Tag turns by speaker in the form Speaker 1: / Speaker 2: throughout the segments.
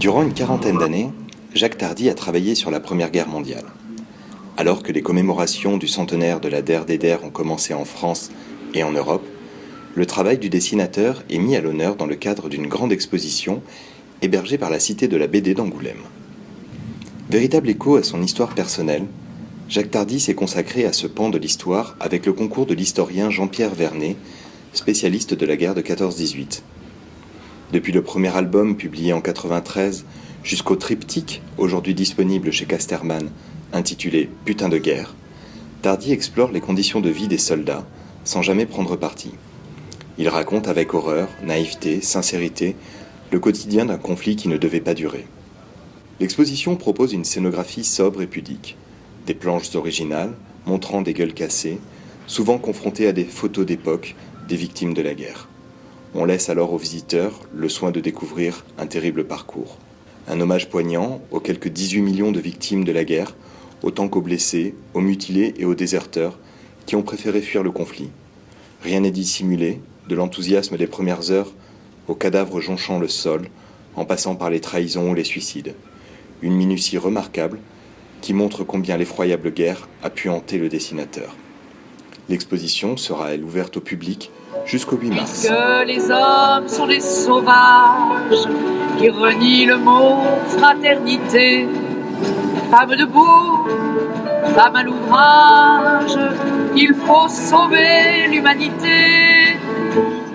Speaker 1: Durant une quarantaine d'années, Jacques Tardy a travaillé sur la Première Guerre mondiale. Alors que les commémorations du centenaire de la Der des Der ont commencé en France et en Europe, le travail du dessinateur est mis à l'honneur dans le cadre d'une grande exposition hébergée par la Cité de la BD d'Angoulême. Véritable écho à son histoire personnelle, Jacques Tardy s'est consacré à ce pan de l'histoire avec le concours de l'historien Jean-Pierre Vernet, spécialiste de la guerre de 14-18. Depuis le premier album publié en 1993 jusqu'au triptyque, aujourd'hui disponible chez Casterman, intitulé « Putain de guerre », Tardy explore les conditions de vie des soldats, sans jamais prendre parti. Il raconte avec horreur, naïveté, sincérité, le quotidien d'un conflit qui ne devait pas durer. L'exposition propose une scénographie sobre et pudique, des planches originales, montrant des gueules cassées, souvent confrontées à des photos d'époque des victimes de la guerre. On laisse alors aux visiteurs le soin de découvrir un terrible parcours. Un hommage poignant aux quelques 18 millions de victimes de la guerre, autant qu'aux blessés, aux mutilés et aux déserteurs qui ont préféré fuir le conflit. Rien n'est dissimulé, de l'enthousiasme des premières heures aux cadavres jonchant le sol, en passant par les trahisons ou les suicides. Une minutie remarquable qui montre combien l'effroyable guerre a pu hanter le dessinateur. L'exposition sera, elle, ouverte au public jusqu'au 8 mars.
Speaker 2: Puisque les hommes sont des sauvages qui renient le mot fraternité, femme debout, femme à l'ouvrage, il faut sauver l'humanité.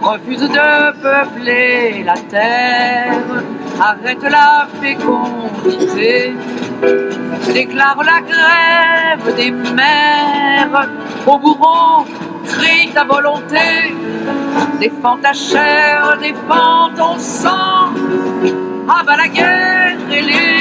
Speaker 2: Refuse de peupler la terre, arrête la fécondité, déclare la grève des mères, au bourreau, crie ta volonté, défends ta chair, défends ton sang, abat la guerre et les